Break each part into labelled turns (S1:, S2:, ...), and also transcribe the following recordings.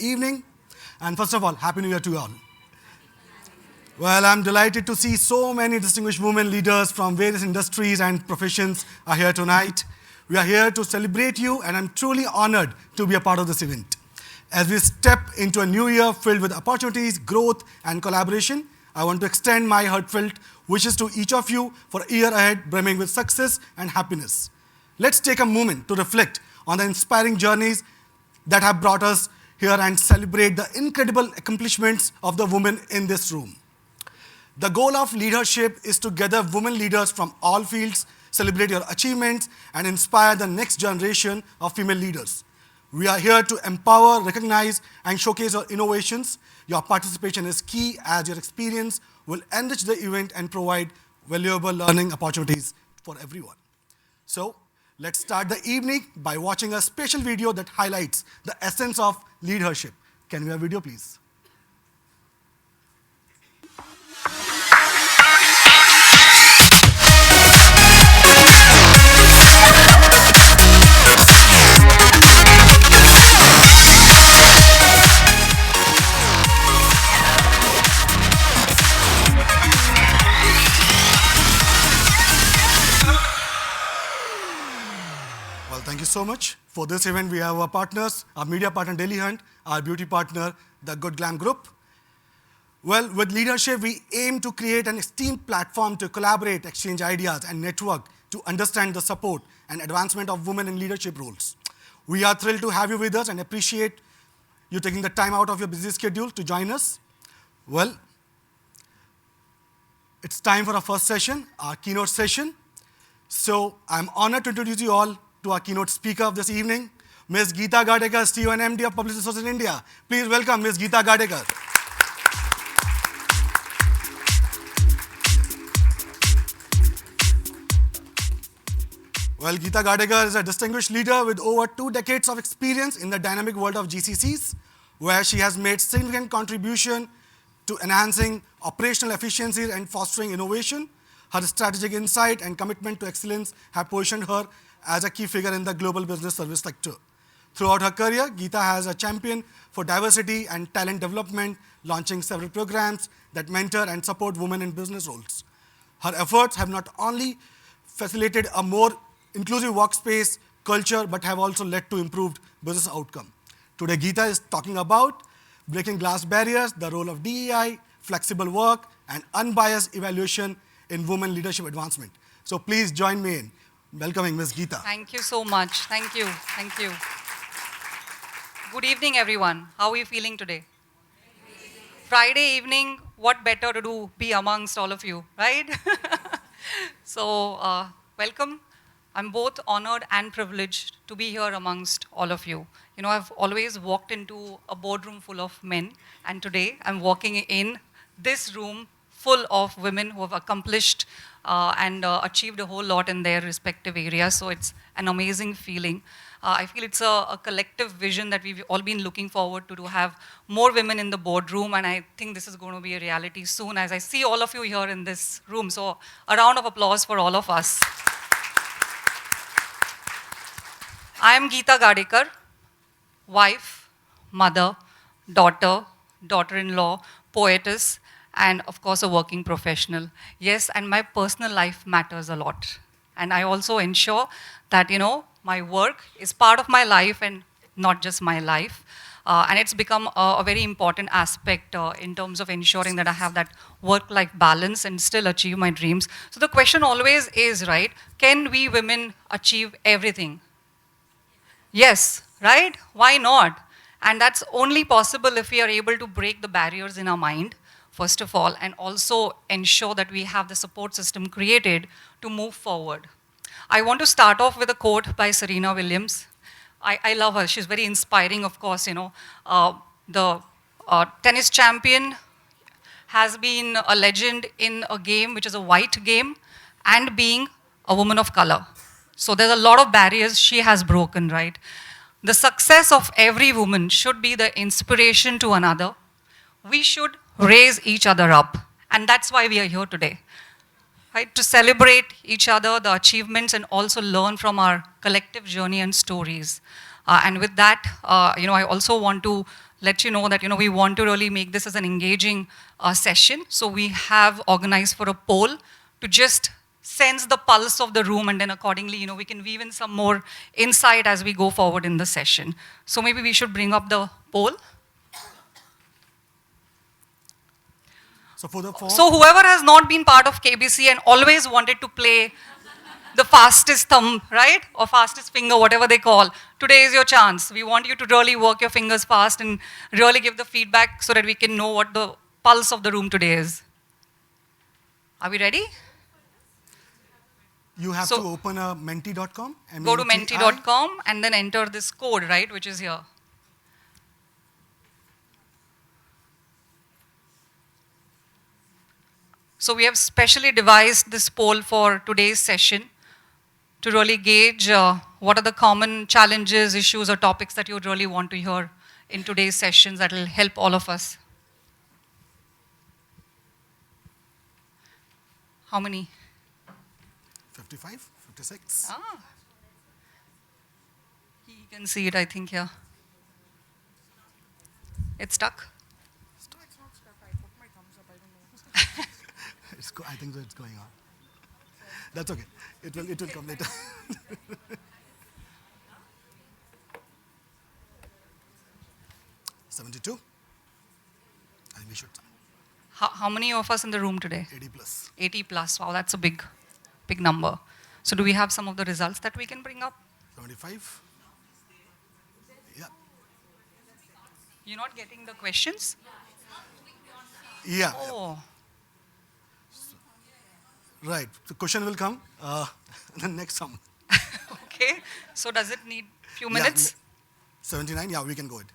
S1: evening. And first of all, Happy New Year to you all. Well, I'm delighted to see so many distinguished women leaders from various industries and professions are here tonight. We are here to celebrate you, and I'm truly honored to be a part of this event. As we step into a new year filled with opportunities, growth, and collaboration, I want to extend my heartfelt wishes to each of you for a year ahead brimming with success and happiness. Let's take a moment to reflect on the inspiring journeys that have brought us here and celebrate the incredible accomplishments of the women in this room. The goal of leadership is to gather women leaders from all fields, celebrate your achievements, and inspire the next generation of female leaders. We are here to empower, recognize, and showcase your innovations. Your participation is key as your experience will enrich the event and provide valuable learning opportunities for everyone. So, let's start the evening by watching a special video that highlights the essence of leadership. Can we have video, please? Thank you so much. For this event, we have our partners, our media partner, Daily Hunt, our beauty partner, the Good Glam Group. Well, with leadership, we aim to create an esteemed platform to collaborate, exchange ideas, and network to understand the support and advancement of women in leadership roles. We are thrilled to have you with us and appreciate you taking the time out of your busy schedule to join us. Well, it's time for our first session, our keynote session. So I'm honored to introduce you all to our keynote speaker of this evening, Ms. Geeta Gadekar, CEO and MD of Publicity Associates India. Please welcome Ms. Geeta Gadekar. Well, Geeta Gadekar is a distinguished leader with over 2 decades of experience in the dynamic world of GCCs, where she has made significant contribution to enhancing operational efficiencies and fostering innovation. Her strategic insight and commitment to excellence have positioned her as a key figure in the global business service sector. Throughout her career, Geeta has a champion for diversity and talent development, launching several programs that mentor and support women in business roles. Her efforts have not only facilitated a more inclusive workspace culture, but have also led to improved business outcome. Today, Geeta is talking about breaking glass barriers, the role of DEI, flexible work, and unbiased evaluation in women leadership advancement. So please join me in welcoming Ms. Geeta.
S2: Thank you so much. Thank you. Thank you. Good evening, everyone. How are you feeling today? Friday evening, what better to do be amongst all of you, right? So, welcome. I'm both honored and privileged to be here amongst all of you. You know, I've always walked into a boardroom full of men, and today I'm walking in this room full of women who have accomplished and achieved a whole lot in their respective areas. So it's an amazing feeling. I feel it's a collective vision that we've all been looking forward to have more women in the boardroom, and I think this is going to be a reality soon as I see all of you here in this room. So a round of applause for all of us. I am Geeta Gadekar, wife, mother, daughter, daughter-in-law, poetess, and of course a working professional. Yes, and my personal life matters a lot. And I also ensure that, you know, my work is part of my life and not just my life. And it's become a very important aspect in terms of ensuring that I have that work-life balance and still achieve my dreams. So the question always is, right, can we women achieve everything? Yes, right? Why not? And that's only possible if we are able to break the barriers in our mind, first of all, and also ensure that we have the support system created to move forward. I want to start off with a quote by Serena Williams. I love her. She's very inspiring, of course. You know, the tennis champion has been a legend in a game which is a white game and being a woman of color. So there's a lot of barriers she has broken, right? The success of every woman should be the inspiration to another. We should raise each other up. And that's why we are here today. Right? To celebrate each other, the achievements, and also learn from our collective journey and stories. And with that, I also want to let you know that, we want to really make this as an engaging session. So we have organized for a poll to just sense the pulse of the room, and then accordingly, we can weave in some more insight as we go forward in the session. So maybe we should bring up the poll.
S1: So for the form,
S2: So whoever has not been part of KBC and always wanted to play the fastest thumb, right? Or fastest finger, whatever they call, today is your chance. We want you to really work your fingers fast and really give the feedback so that we can know what the pulse of the room today is. Are we ready?
S1: you have to open a menti.com.
S2: Go to menti.com and then enter this code, right, which is here. So we have specially devised this poll for today's session to really gauge what are the common challenges, issues, or topics that you would really want to hear in today's sessions that will help all of us. How many?
S1: 55, 56.
S2: Ah. You can see it, I think, here. It's stuck?
S3: It's not stuck. I put my thumbs up. I don't know.
S1: I think so it's going on. That's okay. It will come later. 72. I think we should.
S2: How many of us in the room today?
S1: 80 plus.
S2: 80 plus. Wow, that's a big number. So do we have some of the results that we can bring up?
S1: 75. Yeah.
S2: You're not getting the questions?
S1: Yeah.
S2: Oh.
S1: Right. The question will come. The next one.
S2: Okay. So does it need a few minutes?
S1: 79. Yeah, we can go ahead.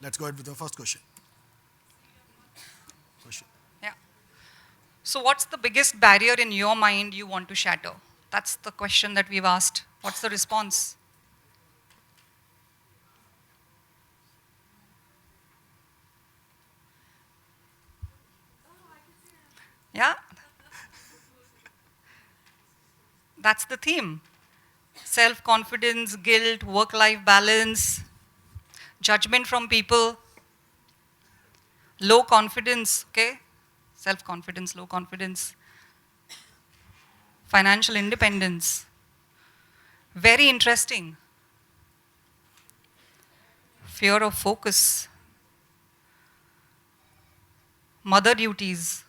S1: Let's go ahead with the first question.
S2: Yeah. So what's the biggest barrier in your mind you want to shatter? That's the question that we've asked. What's the response? Yeah. That's the theme. Self-confidence, guilt, work-life balance, judgment from people, low confidence, okay? Self-confidence, low confidence, financial independence. Very interesting. Fear of focus, mother duties,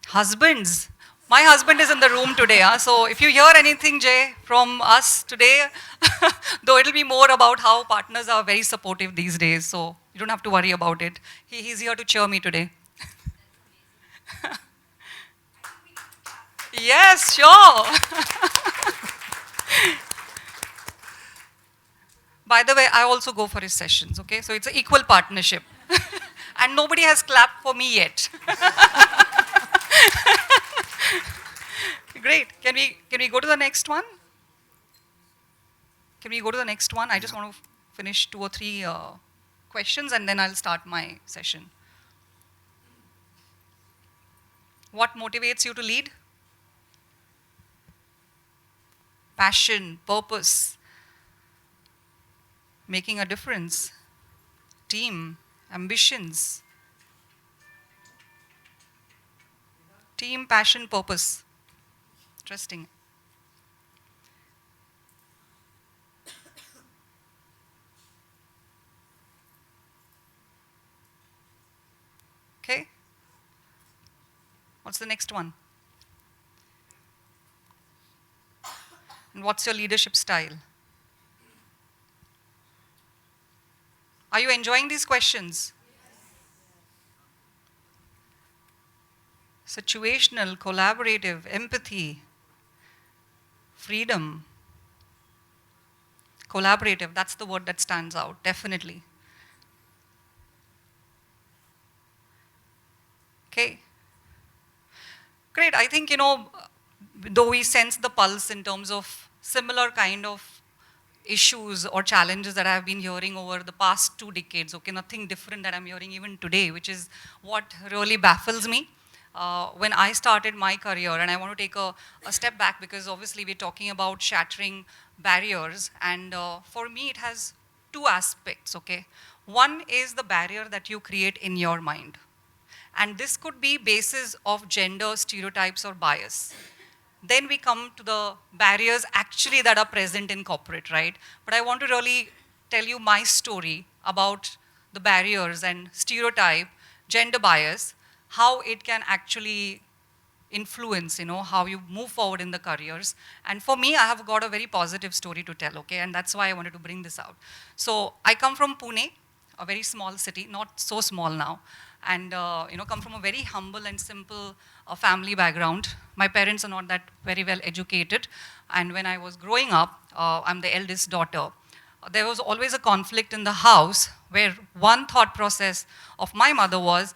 S2: husbands. My husband is in the room today, so if you hear anything, Jay, from us today, though it'll be more about how partners are very supportive these days, so you don't have to worry about it. He's here to cheer me today. Yes, sure. By the way, I also go for his sessions, okay? So it's an equal partnership. And nobody has clapped for me yet. Great. Can we go to the next one? Can we go to the next one? I just want to finish 2 or 3 questions and then I'll start my session. What motivates you to lead? Passion, purpose, making a difference, team, ambitions. Team, passion, purpose. Interesting. Okay. What's the next one? And what's your leadership style? Are you enjoying these questions? Situational, collaborative, empathy, freedom, collaborative, that's the word that stands out, definitely. Okay. Great, I think, though we sense the pulse in terms of similar kind of issues or challenges that I've been hearing over the past 2 decades, okay, nothing different that I'm hearing even today, which is what really baffles me. When I started my career, and I want to take a step back because obviously we're talking about shattering barriers, and for me it has two aspects, okay? One is the barrier that you create in your mind. And this could be basis of gender stereotypes or bias. Then we come to the barriers actually that are present in corporate, right? But I want to really tell you my story about the barriers and stereotype, gender bias, how it can actually influence, how you move forward in the careers. And for me, I have got a very positive story to tell, okay? And that's why I wanted to bring this out. So I come from Pune, a very small city, not so small now, and come from a very humble and simple family background. My parents are not that very well educated, and when I was growing up, I'm the eldest daughter. There was always a conflict in the house where one thought process of my mother was,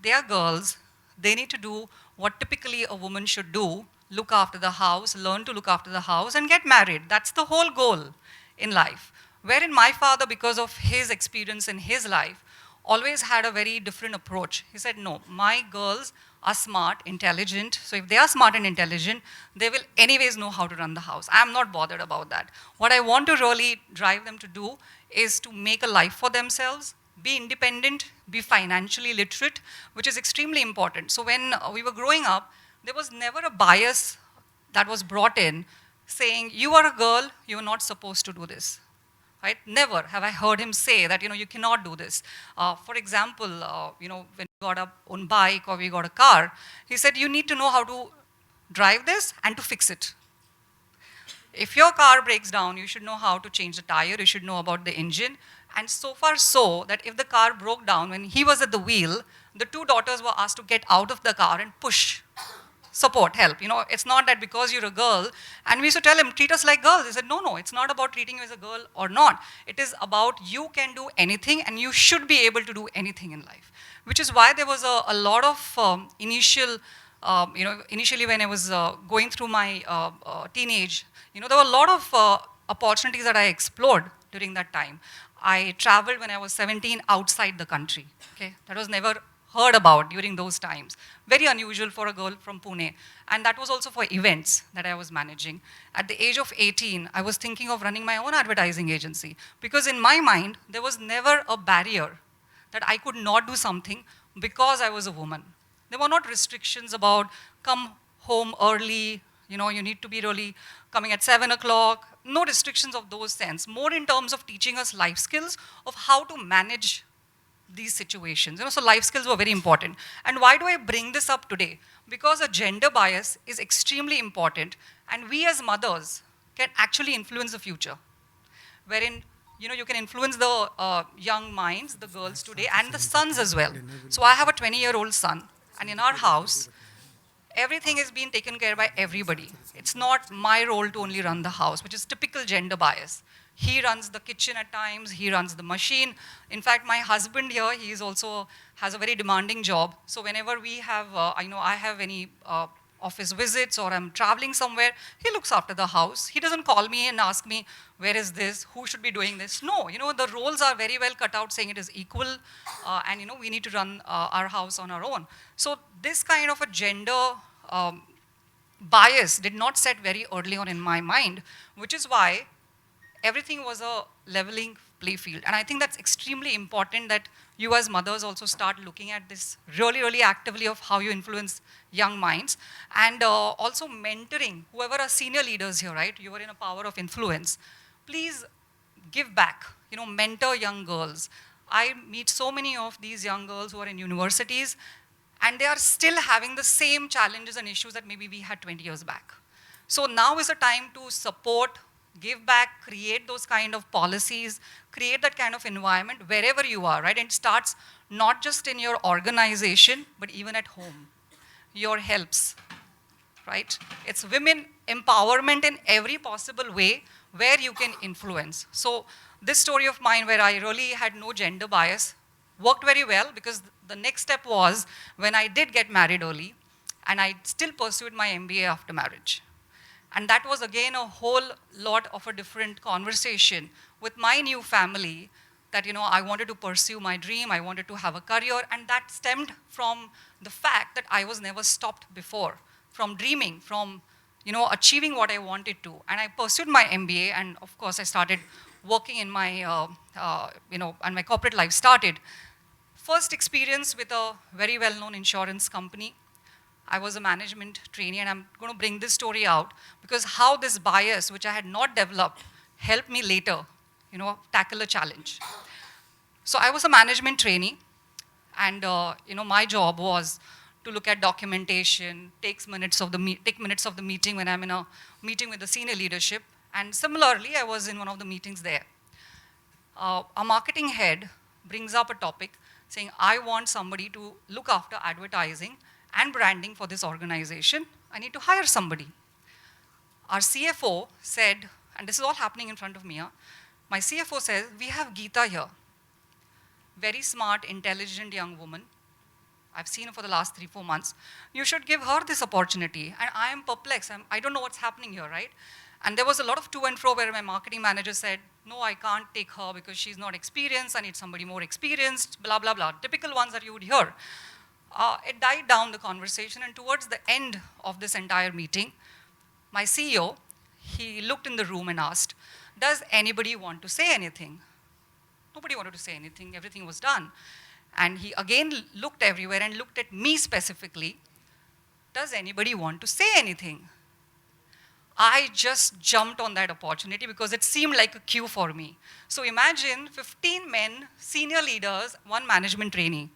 S2: they are girls, they need to do what typically a woman should do, look after the house, learn to look after the house, and get married. That's the whole goal in life. Wherein my father, because of his experience in his life, always had a very different approach. He said, no, my girls are smart, intelligent, so if they are smart and intelligent, they will anyways know how to run the house. I'm not bothered about that. What I want to really drive them to do is to make a life for themselves, be independent, be financially literate, which is extremely important. So when we were growing up, there was never a bias that was brought in saying, you are a girl, you are not supposed to do this. Right? Never have I heard him say that, you cannot do this. For example, when we got our own bike or we got a car, he said, you need to know how to drive this and to fix it. If your car breaks down, you should know how to change the tire, you should know about the engine. And so far so that if the car broke down, when he was at the wheel, the two daughters were asked to get out of the car and push, support, help. It's not that because you're a girl, and we used to tell him, treat us like girls. He said, no, it's not about treating you as a girl or not. It is about you can do anything and you should be able to do anything in life. Which is why there was a lot of initially when I was going through my teenage, there were a lot of opportunities that I explored during that time. I traveled when I was 17 outside the country, okay? That was never heard about during those times. Very unusual for a girl from Pune. And that was also for events that I was managing. At the age of 18, I was thinking of running my own advertising agency because in my mind, there was never a barrier that I could not do something because I was a woman. There were not restrictions about come home early, you need to be really coming at 7 o'clock. No restrictions of those sense. More in terms of teaching us life skills of how to manage these situations. So life skills were very important. And why do I bring this up today? Because a gender bias is extremely important, and we as mothers can actually influence the future. Wherein, you can influence the young minds, the girls today, and the sons as well. So I have a 20-year-old son, and in our house, everything is being taken care by everybody. It's not my role to only run the house, which is typical gender bias. He runs the kitchen at times, he runs the machine. In fact, my husband here, he is also has a very demanding job. So whenever we have, I have any office visits or I'm traveling somewhere, he looks after the house. He doesn't call me and ask me, where is this, who should be doing this? No, the roles are very well cut out saying it is equal and we need to run our house on our own. So this kind of a gender bias did not set very early on in my mind, which is why everything was a leveling play field. And I think that's extremely important that you as mothers also start looking at this really, really actively of how you influence young minds. And also mentoring, whoever are senior leaders here, right? You are in a power of influence. Please give back, mentor young girls. I meet so many of these young girls who are in universities, and they are still having the same challenges and issues that maybe we had 20 years back. So now is the time to support, give back, create those kind of policies, create that kind of environment wherever you are, right? And it starts not just in your organization, but even at home. Your helps, right? It's women empowerment in every possible way where you can influence. So this story of mine where I really had no gender bias worked very well because the next step was when I did get married early and I still pursued my MBA after marriage. And that was again a whole lot of a different conversation with my new family that, I wanted to pursue my dream, I wanted to have a career, and that stemmed from the fact that I was never stopped before, from dreaming, from, achieving what I wanted to. And I pursued my MBA, and of course I started working in my, and my corporate life started. First experience with a very well-known insurance company. I was a management trainee, and I'm going to bring this story out because how this bias, which I had not developed, helped me later, tackle a challenge. So I was a management trainee, and my job was to look at documentation, take minutes of the meeting when I'm in a meeting with the senior leadership. And similarly, I was in one of the meetings there. A marketing head brings up a topic saying, I want somebody to look after advertising and branding for this organization. I need to hire somebody. Our CFO said, and this is all happening in front of me, my CFO says, we have Geeta here. Very smart, intelligent young woman. I've seen her for the last 3-4 months. You should give her this opportunity. And I am perplexed. I don't know what's happening here, right? And there was a lot of to and fro where my marketing manager said, no, I can't take her because she's not experienced. I need somebody more experienced, blah, blah, blah. Typical ones that you would hear. It died down, the conversation. And towards the end of this entire meeting, my CEO, he looked in the room and asked, does anybody want to say anything? Nobody wanted to say anything. Everything was done. And he again looked everywhere and looked at me specifically. Does anybody want to say anything? I just jumped on that opportunity because it seemed like a cue for me. So imagine 15 men, senior leaders, one management trainee.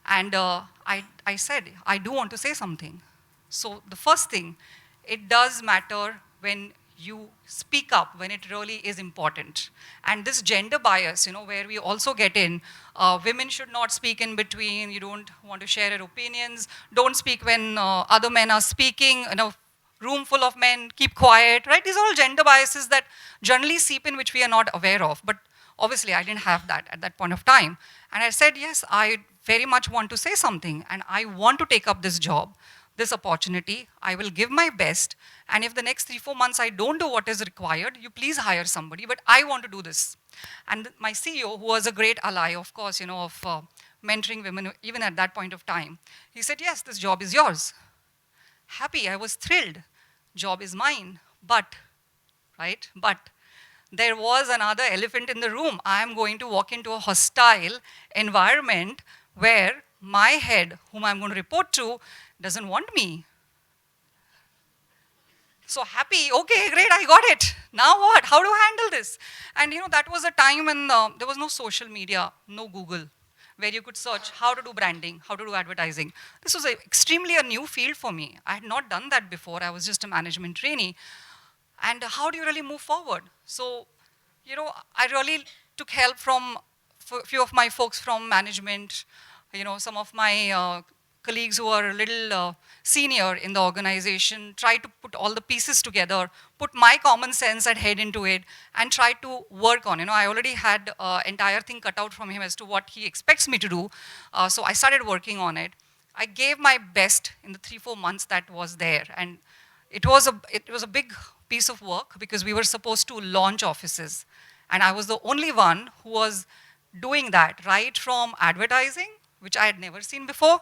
S2: And I said, I do want to say something. So the first thing, it does matter when you speak up when it really is important. And this gender bias, where we also get in, women should not speak in between, you don't want to share your opinions, don't speak when other men are speaking, room full of men, keep quiet, right? These are all gender biases that generally seep in, which we are not aware of. But obviously, I didn't have that at that point of time. And I said, yes, I very much want to say something, and I want to take up this job, this opportunity. I will give my best. And if the next 3-4 months I don't do what is required, you please hire somebody, but I want to do this. And my CEO, who was a great ally, of course, of mentoring women, even at that point of time, he said, yes, this job is yours. Happy, I was thrilled. Job is mine, but there was another elephant in the room. I am going to walk into a hostile environment where my head, whom I'm going to report to, doesn't want me. So happy, okay, great, I got it. Now what? How do I handle this? And that was a time when there was no social media, no Google, where you could search how to do branding, how to do advertising. This was extremely a new field for me. I had not done that before. I was just a management trainee. And how do you really move forward? So, I really took help from a few of my folks from management, some of my colleagues who are a little senior in the organization, try to put all the pieces together, put my common sense and head into it, and try to work on. I already had entire thing cut out from him as to what he expects me to do. So I started working on it. I gave my best in the 3-4 months that was there. And it was a big piece of work because we were supposed to launch offices. And I was the only one who was doing that, right from advertising, which I had never seen before,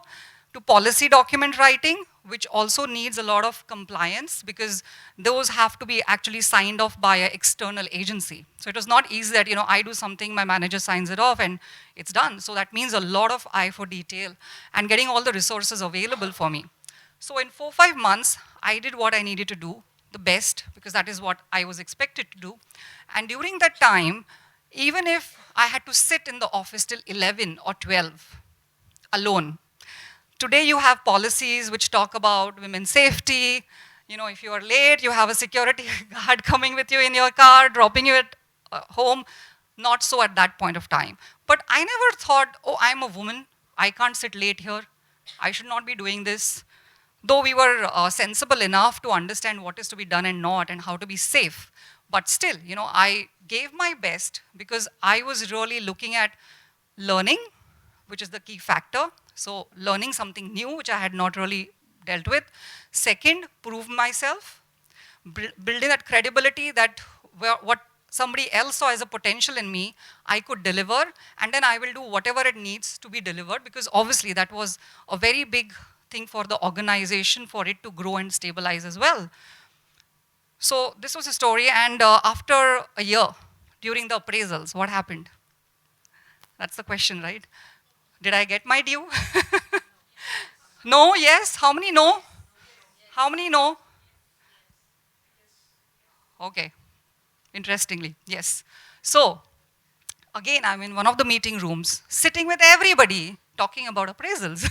S2: to policy document writing, which also needs a lot of compliance because those have to be actually signed off by an external agency. So it was not easy that, I do something, my manager signs it off and it's done. So that means a lot of eye for detail and getting all the resources available for me. So in 4-5 months, I did what I needed to do, the best, because that is what I was expected to do. And during that time, even if I had to sit in the office till 11 or 12 alone, today you have policies which talk about women's safety. If you are late, you have a security guard coming with you in your car, dropping you at home. Not so at that point of time. But I never thought, oh, I'm a woman. I can't sit late here. I should not be doing this. Though we were sensible enough to understand what is to be done and not and how to be safe. But still, I gave my best because I was really looking at learning, which is the key factor. So learning something new, which I had not really dealt with. Second, prove myself, building that credibility that what somebody else saw as a potential in me, I could deliver, and then I will do whatever it needs to be delivered, because obviously that was a very big thing for the organization for it to grow and stabilize as well. So this was a story, and after a year, during the appraisals? What happened? That's the question, right? Did I get my due? No, yes? How many no? How many no? Okay, interestingly, yes. So, again, I'm in one of the meeting rooms, sitting with everybody, talking about appraisals.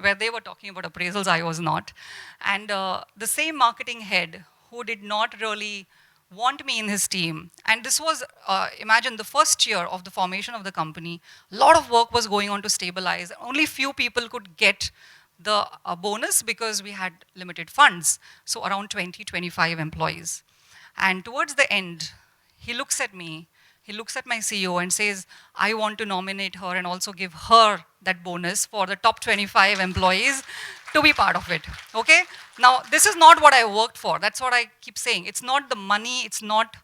S2: Where they were talking about appraisals, I was not. And the same marketing head who did not really want me in his team, and this was, imagine, the first year of the formation of the company, a lot of work was going on to stabilize. Only few people could get the bonus because we had limited funds, so around 20, 25 employees. And towards the end, he looks at me, he looks at my CEO and says, I want to nominate her and also give her that bonus for the top 25 employees to be part of it, okay? Now, this is not what I worked for. That's what I keep saying. It's not the money, it's not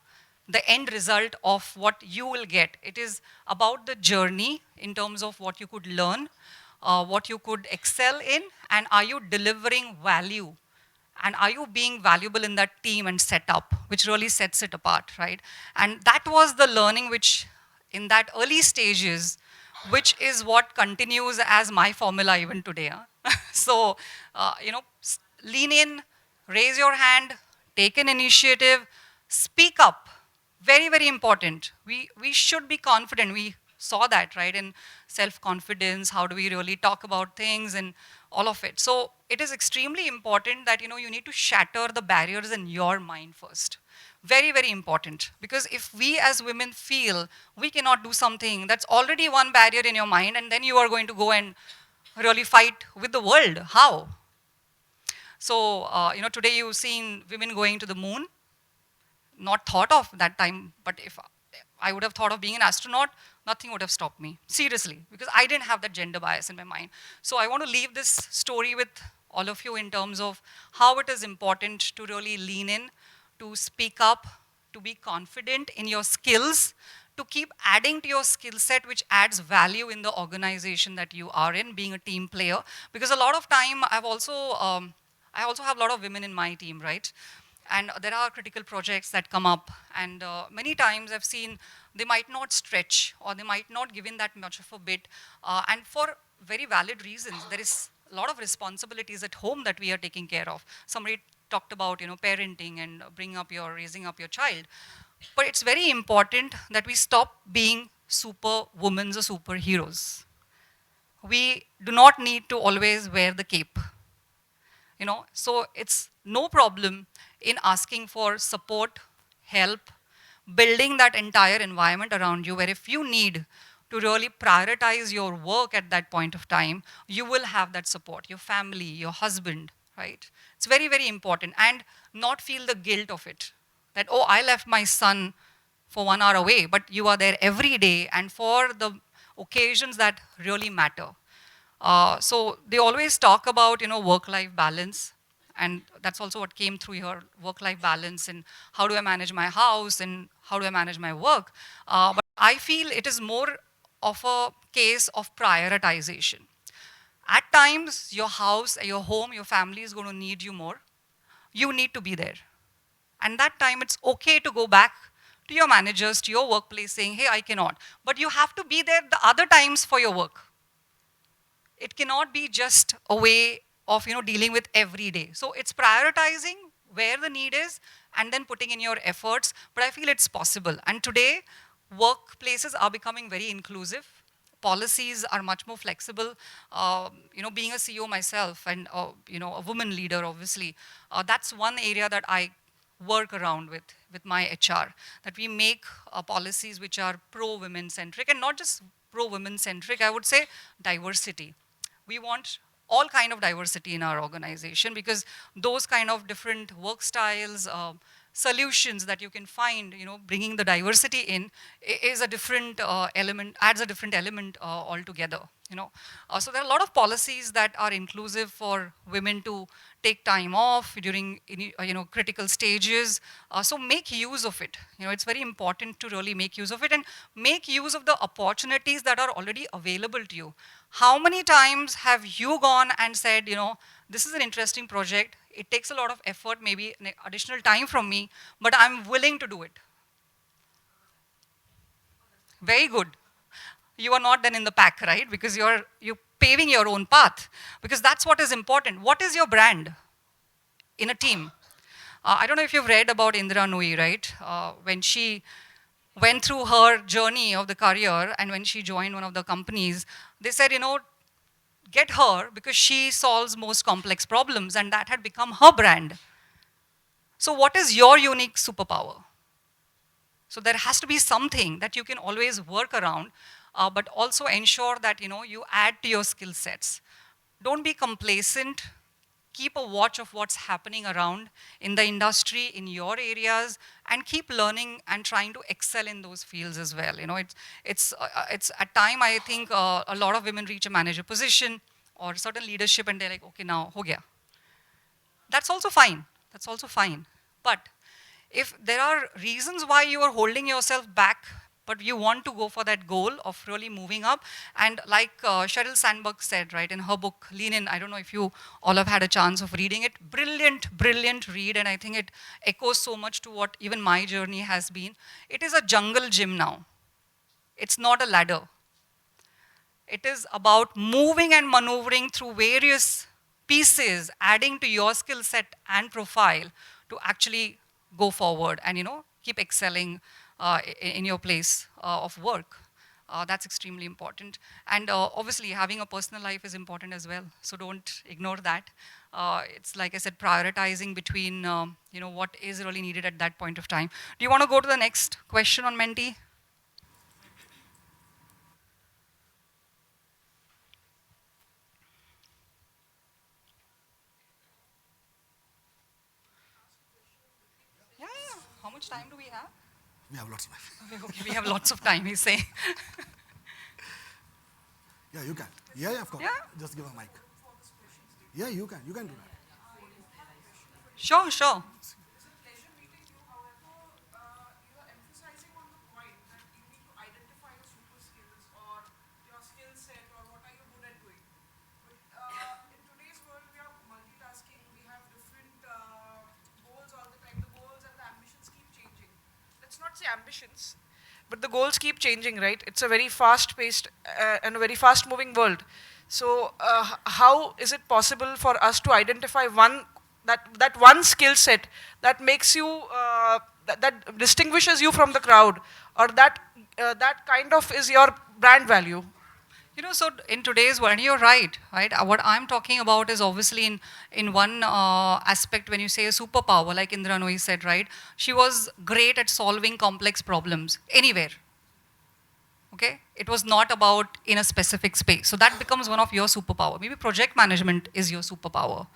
S2: the end result of what you will get. It is about the journey in terms of what you could learn, what you could excel in, and are you delivering value? And are you being valuable in that team and setup, which really sets it apart, right? And that was the learning which, in that early stages, which is what continues as my formula even today. Huh? So, lean in, raise your hand, take an initiative, speak up. Very, very important. We should be confident. We saw that, right, in self-confidence, how do we really talk about things and all of it. So it is extremely important that, you need to shatter the barriers in your mind first. Very, very important. Because if we as women feel we cannot do something, that's already one barrier in your mind, and then you are going to go and really fight with the world. How? So, today you've seen women going to the moon. Not thought of that time, but if I would have thought of being an astronaut, nothing would have stopped me, seriously, because I didn't have that gender bias in my mind. So I want to leave this story with all of you in terms of how it is important to really lean in, to speak up, to be confident in your skills, to keep adding to your skill set, which adds value in the organization that you are in, being a team player. Because a lot of time, I also have a lot of women in my team, right? And there are critical projects that come up, and many times I've seen they might not stretch or they might not give in that much of a bit, and for very valid reasons. There is a lot of responsibilities at home that we are taking care of. Somebody talked about parenting and raising up your child. But it's very important that we stop being superwomen or superheroes. We do not need to always wear the cape. So it's no problem in asking for support, help, building that entire environment around you where if you need to really prioritize your work at that point of time, you will have that support, your family, your husband, right? It's very, very important, and not feel the guilt of it. That, oh, I left my son for 1 hour away, but you are there every day and for the occasions that really matter. So they always talk about, work-life balance. And that's also what came through here, work-life balance and how do I manage my house and how do I manage my work. But I feel it is more of a case of prioritization. At times, your house, your home, your family is going to need you more. You need to be there. And that time, it's okay to go back to your managers, to your workplace saying, hey, I cannot. But you have to be there the other times for your work. It cannot be just a way of dealing with every day. So it's prioritizing where the need is and then putting in your efforts. But I feel it's possible. And today, workplaces are becoming very inclusive. Policies are much more flexible. Being a CEO myself and a woman leader, obviously, that's one area that I work around with my HR, that we make policies which are pro-women centric, and not just pro-women centric, I would say diversity. We want all kind of diversity in our organization, because those kind of different work styles, solutions that you can find, bringing the diversity in is a different element, adds a different element altogether. So there are a lot of policies that are inclusive for women to take time off during critical stages. So make use of it. It's very important to really make use of it and make use of the opportunities that are already available to you. How many times have you gone and said, this is an interesting project, it takes a lot of effort, maybe an additional time from me, but I'm willing to do it. Very good. You are not then in the pack, right? Because you're paving your own path. Because that's what is important. What is your brand in a team? I don't know if you've read about Indra Nooyi, right? When she went through her journey of the career and when she joined one of the companies, they said, get her because she solves most complex problems, and that had become her brand. So what is your unique superpower? So there has to be something that you can always work around, but also ensure that you add to your skill sets. Don't be complacent. Keep a watch of what's happening around in the industry, in your areas, and keep learning and trying to excel in those fields as well. It's at time I think a lot of women reach a manager position or certain leadership, and they're like, okay, now ho gaya. That's also fine. That's also fine. But if there are reasons why you are holding yourself back, but you want to go for that goal of really moving up, and like Sheryl Sandberg said, right, in her book, Lean In, I don't know if you all have had a chance of reading it. Brilliant, brilliant read, and I think it echoes so much to what even my journey has been. It is a jungle gym now. It's not a ladder. It is about moving and maneuvering through various pieces, adding to your skill set and profile to actually go forward and keep excelling in your place of work. That's extremely important. And obviously, having a personal life is important as well. So don't ignore that. It's like I said, prioritizing between what is really needed at that point of time. Do you want to go to the next question on Menti? Yeah, yeah. How much time do we have?
S1: We have lots of time.
S2: Okay, we have lots of time, he's saying.
S1: Yeah, you can. Yeah, of course.
S2: Yeah.
S1: Just give a mic. Yeah, you can. You can do that.
S2: Sure, sure.
S3: It's a pleasure meeting you. However, you are emphasizing on the point that you need to identify your super skills or your skill set or what are you good at doing. But in today's world, we are multitasking. We have different goals all the time. The goals and the ambitions keep changing. Let's not say ambitions, but the goals keep changing, right? It's a very fast-paced and a very fast-moving world. So, how is it possible for us to identify that one skill set that makes you that distinguishes you from the crowd, or that kind of is your brand value?
S2: So in today's world, you're right, right? What I'm talking about is obviously in one aspect when you say a superpower, like Indra Nooyi said, right? She was great at solving complex problems anywhere. Okay? It was not about in a specific space. So that becomes one of your superpower. Maybe project management is your superpower,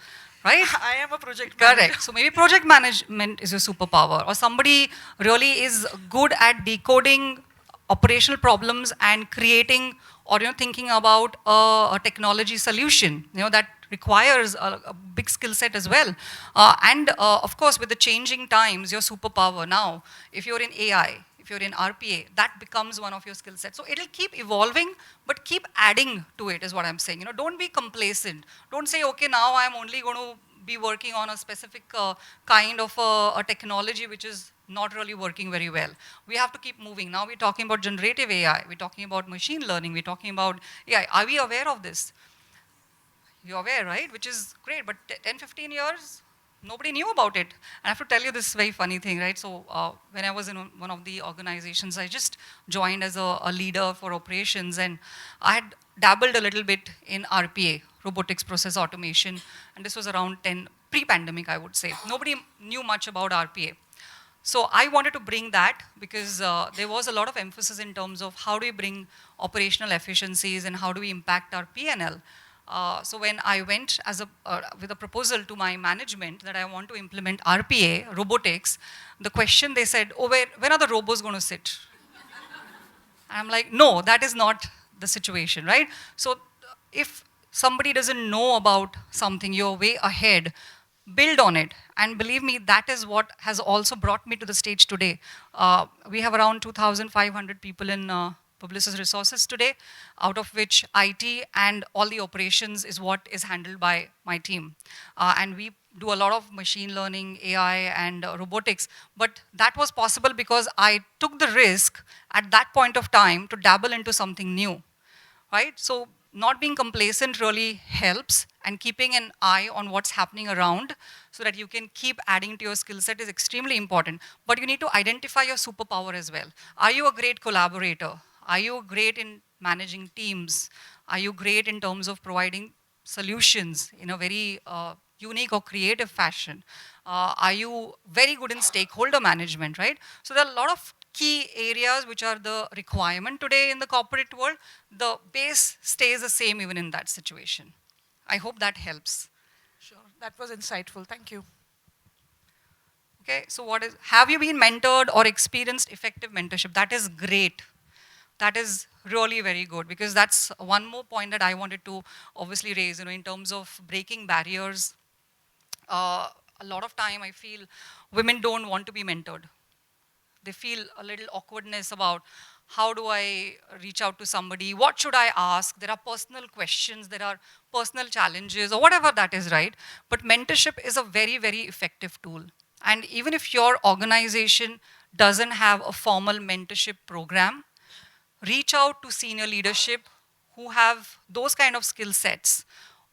S2: right?
S3: I am a project manager.
S2: Correct. So maybe project management is your superpower, or somebody really is good at decoding operational problems and creating or thinking about a technology solution that requires a big skill set as well. And of course, with the changing times, your superpower now, if you're in AI, if you're in RPA, that becomes one of your skill sets. So it'll keep evolving, but keep adding to it is what I'm saying. Don't be complacent. Don't say, okay, now I'm only going to be working on a specific kind of a technology which is not really working very well. We have to keep moving. Now we're talking about generative AI. We're talking about machine learning. We're talking about AI. Are we aware of this? You're aware, right? Which is great, but 10, 15 years, nobody knew about it. And I have to tell you this very funny thing, right? So when I was in one of the organizations, I just joined as a leader for operations, and I had dabbled a little bit in RPA, robotics process automation, and this was around pre-pandemic, I would say. Nobody knew much about RPA. So I wanted to bring that because there was a lot of emphasis in terms of how do we bring operational efficiencies and how do we impact our P&L. So when I went with a proposal to my management that I want to implement RPA, robotics, the question they said, oh, when are the robots going to sit? I'm like, no, that is not the situation, right? So if somebody doesn't know about something, you're way ahead, build on it. And believe me, that is what has also brought me to the stage today. We have around 2,500 people in Publicis Resources today, out of which IT and all the operations is what is handled by my team. And we do a lot of machine learning, AI, and robotics. But that was possible because I took the risk at that point of time to dabble into something new, right? So not being complacent really helps, and keeping an eye on what's happening around so that you can keep adding to your skill set is extremely important. But you need to identify your superpower as well. Are you a great collaborator? Are you great in managing teams? Are you great in terms of providing solutions in a very unique or creative fashion? Are you very good in stakeholder management, right? So there are a lot of key areas which are the requirement today in the corporate world. The base stays the same even in that situation. I hope that helps.
S3: Sure. That was insightful. Thank you.
S2: Okay, so have you been mentored or experienced effective mentorship? That is great. That is really very good, because that's one more point that I wanted to obviously raise, in terms of breaking barriers. A lot of time I feel women don't want to be mentored. They feel a little awkwardness about how do I reach out to somebody, what should I ask? There are personal questions, there are personal challenges, or whatever that is, right? But mentorship is a very, very effective tool. And even if your organization doesn't have a formal mentorship program, reach out to senior leadership who have those kind of skill sets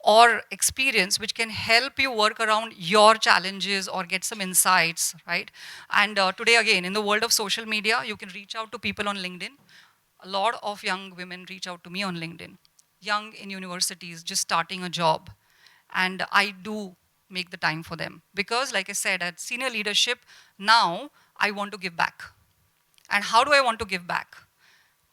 S2: or experience which can help you work around your challenges or get some insights, right? And today, again, in the world of social media, you can reach out to people on LinkedIn. A lot of young women reach out to me on LinkedIn, young in universities, just starting a job. And I do make the time for them because, like I said, at senior leadership, now I want to give back. And how do I want to give back?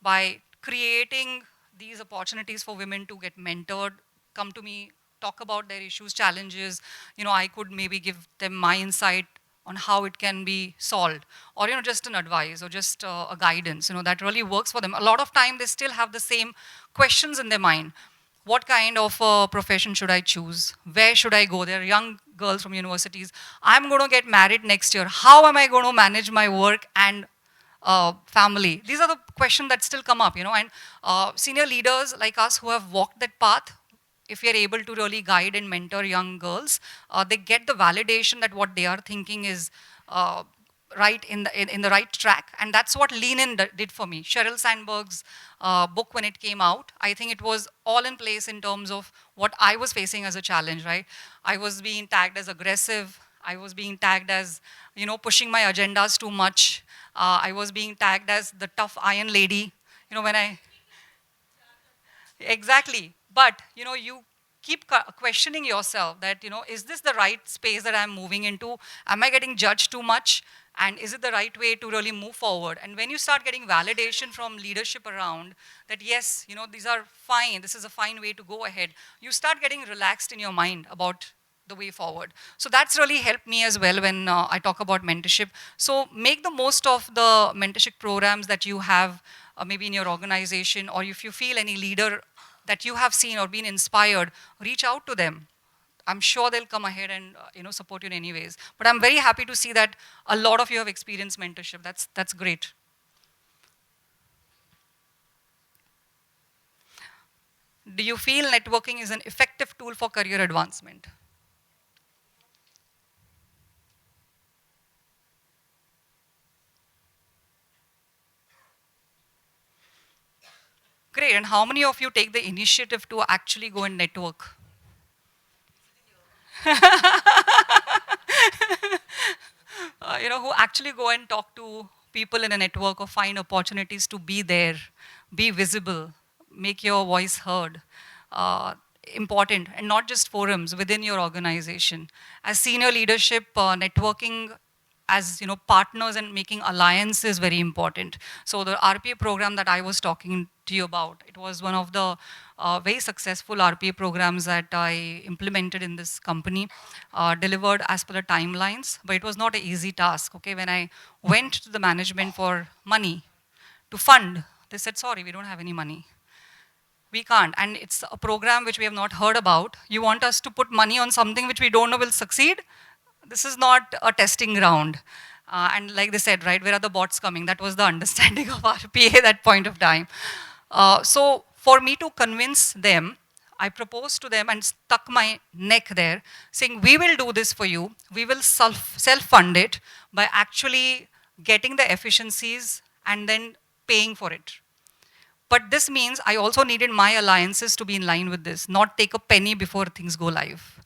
S2: By creating these opportunities for women to get mentored, come to me, talk about their issues, challenges. I could maybe give them my insight on how it can be solved, or just an advice or just a guidance. That really works for them. A lot of time they still have the same questions in their mind. What kind of profession should I choose? Where should I go? There are young girls from universities. I'm going to get married next year. How am I going to manage my work and family? These are the questions that still come up, and senior leaders like us who have walked that path, if we are able to really guide and mentor young girls, they get the validation that what they are thinking is right in the right track. And that's what Lean In did for me. Sheryl Sandberg's book, when it came out, I think it was all in place in terms of what I was facing as a challenge, right? I was being tagged as aggressive. I was being tagged as, pushing my agendas too much. I was being tagged as the tough iron lady, when I, exactly. But, you keep questioning yourself that, is this the right space that I'm moving into? Am I getting judged too much? And is it the right way to really move forward? And when you start getting validation from leadership around that, yes, these are fine, this is a fine way to go ahead, you start getting relaxed in your mind about the way forward. So that's really helped me as well when I talk about mentorship. So make the most of the mentorship programs that you have maybe in your organization, or if you feel any leader that you have seen or been inspired, reach out to them. I'm sure they'll come ahead and support you in any ways. But I'm very happy to see that a lot of you have experienced mentorship. That's great. Do you feel networking is an effective tool for career advancement? Great. And how many of you take the initiative to actually go and network? Who actually go and talk to people in a network or find opportunities to be there, be visible, make your voice heard. Important, and not just forums within your organization. As senior leadership, networking as partners and making alliances is very important. So the RPA program that I was talking to you about, it was one of the very successful RPA programs that I implemented in this company, delivered as per the timelines, but it was not an easy task. Okay, when I went to the management for money to fund, they said, sorry, we don't have any money. We can't, and it's a program which we have not heard about. You want us to put money on something which we don't know will succeed? This is not a testing ground. And like they said, right, where are the bots coming? That was the understanding of RPA at that point of time. So for me to convince them, I proposed to them and stuck my neck there, saying, we will do this for you. We will self-fund it by actually getting the efficiencies and then paying for it. But this means I also needed my alliances to be in line with this, not take a penny before things go live.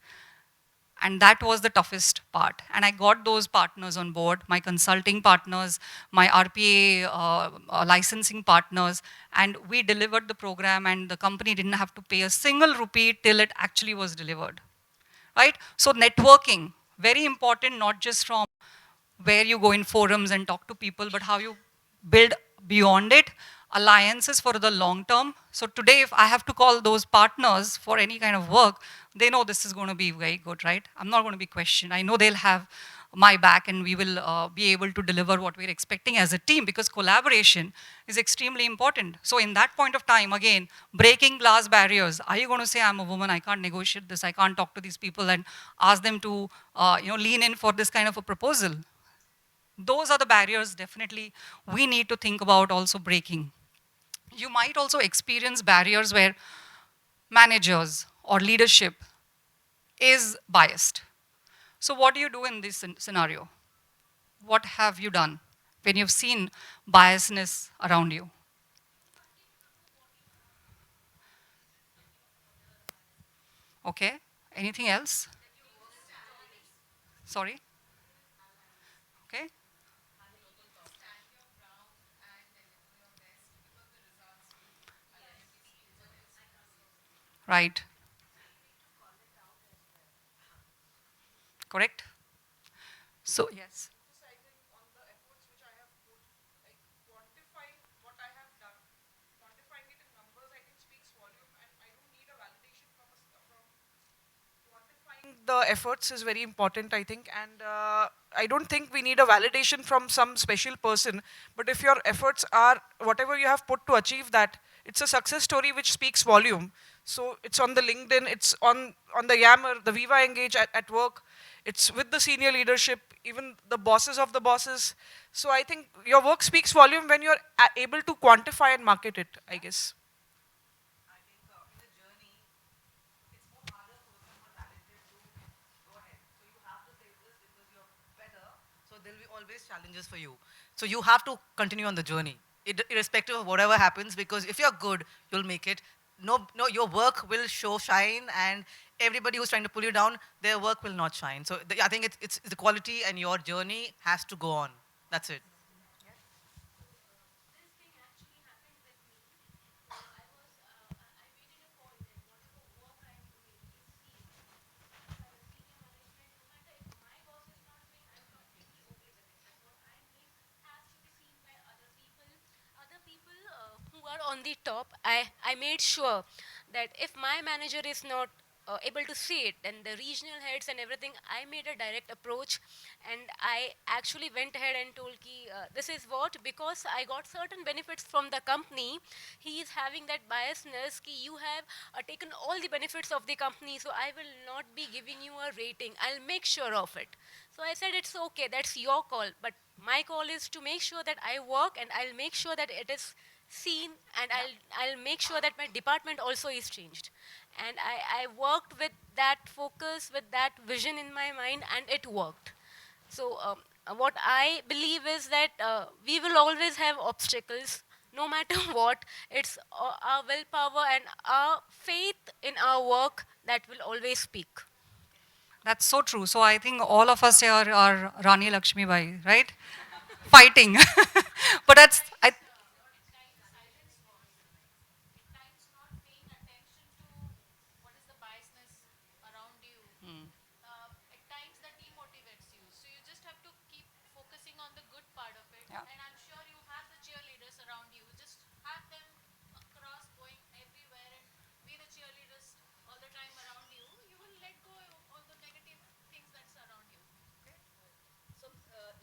S2: And that was the toughest part. And I got those partners on board, my consulting partners, my RPA licensing partners, and we delivered the program, and the company didn't have to pay a single rupee till it actually was delivered, right? So networking, very important, not just from where you go in forums and talk to people, but how you build beyond it, alliances for the long term. So today, if I have to call those partners for any kind of work, they know this is going to be very good, right? I'm not going to be questioned. I know they'll have my back, and we will be able to deliver what we're expecting as a team, because collaboration is extremely important. So in that point of time, again, breaking glass barriers. Are you going to say, I'm a woman, I can't negotiate this, I can't talk to these people and ask them to lean in for this kind of a proposal? Those are the barriers definitely we need to think about also breaking. You might also experience barriers where managers or leadership is biased. So what do you do in this scenario? What have you done when you've seen biasness around you? Okay, anything else? Sorry? Okay, right, correct? So, yes.
S3: Emphasizing on the efforts which I have put, like quantifying what I have done, quantifying it in numbers, I think speaks volume, and I don't need a validation from quantifying the efforts is very important, I think, and I don't think we need a validation from some special person, but if your efforts are whatever you have put to achieve that, it's a success story which speaks volume. So it's on the LinkedIn, it's on the Yammer, the Viva Engage at work, it's with the senior leadership, even the bosses of the bosses. So I think your work speaks volume when you're able to quantify and market it, I guess.
S4: So there'll be always challenges for you. So you have to continue on the journey, irrespective of whatever happens, because if you're good, you'll make it. No, no, your work will show shine, and everybody who's trying to pull you down, their work will not shine. So I think it's the quality, and your journey has to go on. That's it.
S5: Other people who are on the top, I made sure that if my manager is not able to see it, then the regional heads and everything, I made a direct approach, and I actually went ahead and told ki, this is what, because I got certain benefits from the company, he is having that biasness ki you have taken all the benefits of the company, so I will not be giving you a rating. I'll make sure of it. So I said, it's okay, that's your call. But my call is to make sure that I work, and I'll make sure that it is seen, and I'll make sure that my department also is changed. And I worked with that focus, with that vision in my mind, and it worked. So what I believe is that we will always have obstacles, no matter what. It's our willpower and our faith in our work that will always speak.
S2: That's so true. So I think all of us here are Rani Lakshmi Bai, right? Fighting. But that's,
S6: Times not paying attention to what is the biasness around you. At times that demotivates you. So you just have to keep focusing on the good part of it.
S2: Yeah.
S6: And I'm sure you have the cheerleaders around you. Just have them across going everywhere and be the cheerleaders all the time around you. You will let go of all the negative things that's around you.
S7: So,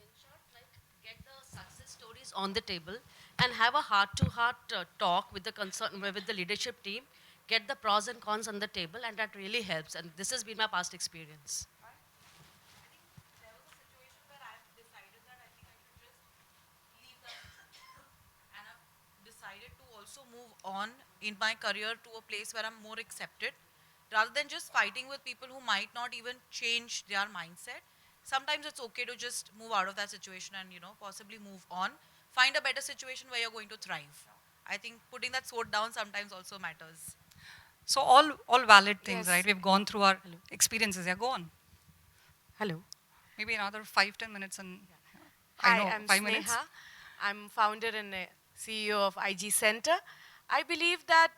S7: in short, like get the success stories on the table and have a heart-to-heart talk with the with the leadership team. Get the pros and cons on the table, and that really helps. And this has been my past experience.
S4: There was a situation where I've decided that I think I should just leave that, and I've decided to also move
S8: on in my career to a place where I'm more accepted, rather than just fighting with people who might not even change their mindset. Sometimes it's okay to just move out of that situation and, possibly move on, find a better situation where you're going to thrive. I think putting that sword down sometimes also matters.
S2: So all valid things, right?
S5: Yes.
S2: We've gone through our experiences. Yeah, go on.
S5: Hello.
S2: Maybe another 5-10 minutes, and I
S5: Hi,
S2: know
S5: I'm
S2: 5 minutes.
S5: Sneha. I'm founder and CEO of IG Center. I believe that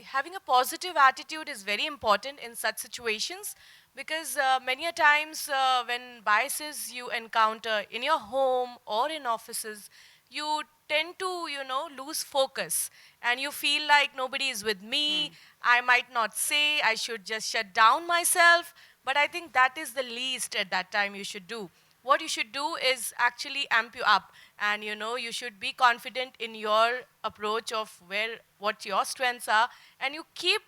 S5: having a positive attitude is very important in such situations because many a times when biases you encounter in your home or in offices, you tend to, lose focus and you feel like nobody is with me. I might not say, I should just shut down myself. But I think that is the least at that time you should do. What you should do is actually amp you up, and you should be confident in your approach of what your strengths are, and you keep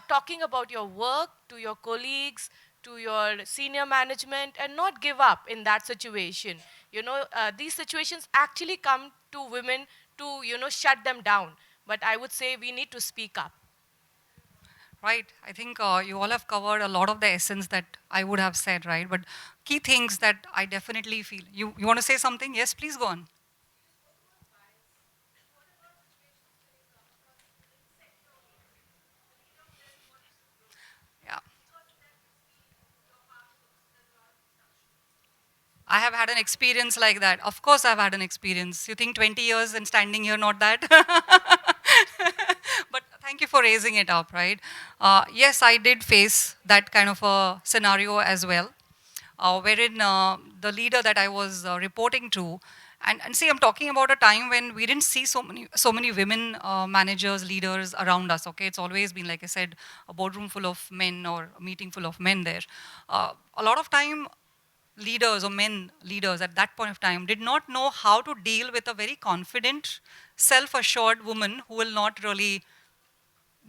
S5: talking about your work to your colleagues, to your senior management, and not give up in that situation. These situations actually come to women to shut them down, but I would say we need to speak up.
S2: Right. I think you all have covered a lot of the essence that I would have said, right? But key things that I definitely feel. You want to say something? Yes, please go on. Yeah. I have had an experience like that. Of course, I've had an experience. You think 20 years and standing here, not that? But thank you for raising it up, right? Yes, I did face that kind of a scenario as well, wherein the leader that I was reporting to, and see, I'm talking about a time when we didn't see so many women managers, leaders around us. Okay, it's always been, like I said, a boardroom full of men or a meeting full of men there. A lot of time leaders or men leaders at that point of time did not know how to deal with a very confident, self-assured woman who will not really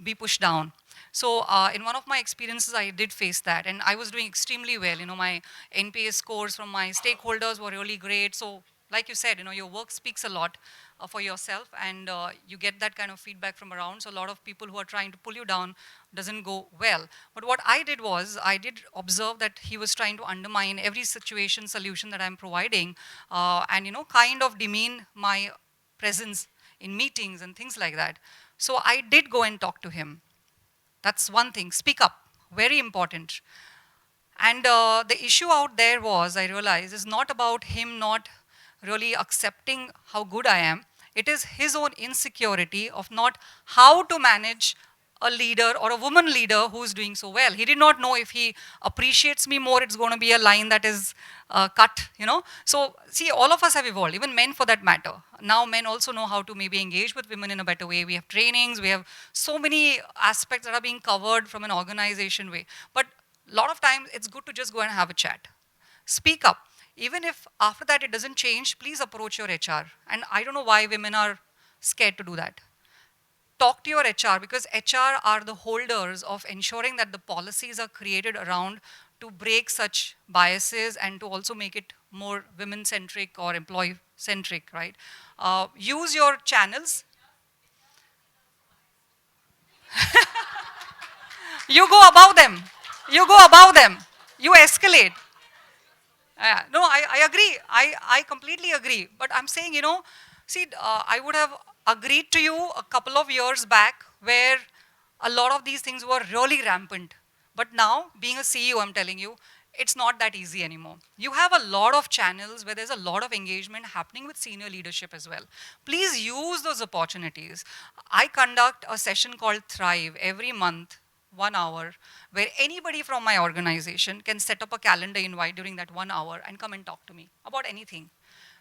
S2: be pushed down. So in one of my experiences, I did face that, and I was doing extremely well. My NPS scores from my stakeholders were really great. So like you said, your work speaks a lot for yourself, and you get that kind of feedback from around. So a lot of people who are trying to pull you down doesn't go well. But what I did was, I did observe that he was trying to undermine every situation solution that I'm providing, and kind of demean my presence in meetings and things like that. So I did go and talk to him. That's one thing. Speak up. Very important. And the issue out there was, I realized, is not about him not really accepting how good I am. It is his own insecurity of not how to manage a leader or a woman leader who's doing so well. He did not know if he appreciates me more, it's going to be a line that is cut. So see, all of us have evolved, even men for that matter. Now men also know how to maybe engage with women in a better way. We have trainings, we have so many aspects that are being covered from an organization way. But a lot of times it's good to just go and have a chat. Speak up. Even if after that it doesn't change, please approach your HR. And I don't know why women are scared to do that. Talk to your HR, because HR are the holders of ensuring that the policies are created around to break such biases and to also make it more women-centric or employee-centric, right? Use your channels. You go above them. You go above them. You escalate. No, I agree. I completely agree. But I'm saying, see, I would have agreed to you a couple of years back where a lot of these things were really rampant. But now, being a CEO, I'm telling you, it's not that easy anymore. You have a lot of channels where there's a lot of engagement happening with senior leadership as well. Please use those opportunities. I conduct a session called Thrive every month, 1 hour, where anybody from my organization can set up a calendar invite during that 1 hour and come and talk to me about anything.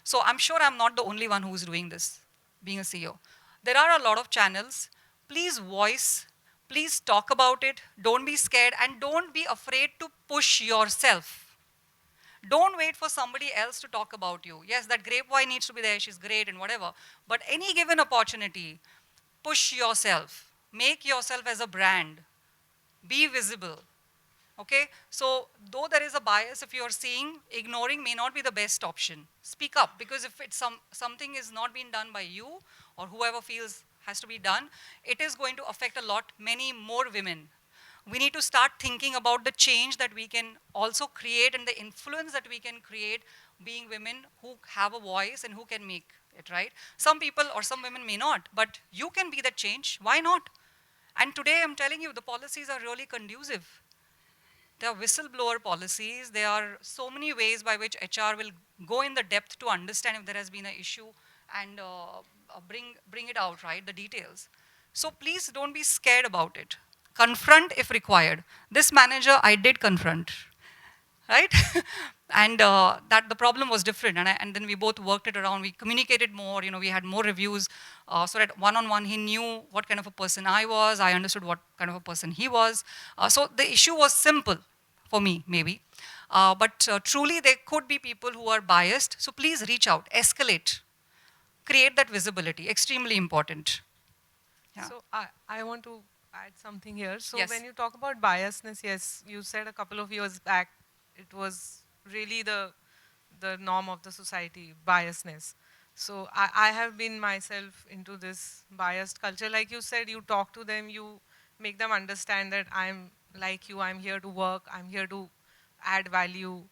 S2: So I'm sure I'm not the only one who's doing this, being a CEO. There are a lot of channels. Please voice, please talk about it. Don't be scared, and don't be afraid to push yourself. Don't wait for somebody else to talk about you. Yes, that grapevine needs to be there, she's great and whatever. But any given opportunity, push yourself. Make yourself as a brand. Be visible. Okay? So though there is a bias, if you're seeing, ignoring may not be the best option. Speak up, because if it's something is not being done by you or whoever feels has to be done, it is going to affect a lot, many more women. We need to start thinking about the change that we can also create and the influence that we can create being women who have a voice and who can make it, right? Some people or some women may not, but you can be that change. Why not? And today I'm telling you, the policies are really conducive. There are whistleblower policies. There are so many ways by which HR will go in the depth to understand if there has been an issue and bring it out, right, the details. So please don't be scared about it. Confront if required. This manager, I did confront, right? And that the problem was different. And then we both worked it around. We communicated more. We had more reviews. So that one-on-one, he knew what kind of a person I was. I understood what kind of a person he was. So the issue was simple for me, maybe. But truly, there could be people who are biased. So please reach out, escalate, create that visibility. Extremely important. Yeah.
S9: So I want to add something here. So
S2: Yes.
S9: when you talk about biasness, yes, you said a couple of years back, it was really the norm of the society, biasness. So I have been myself into this biased culture. Like you said, you talk to them, you make them understand that I'm like you, I'm here to work, I'm here to add value.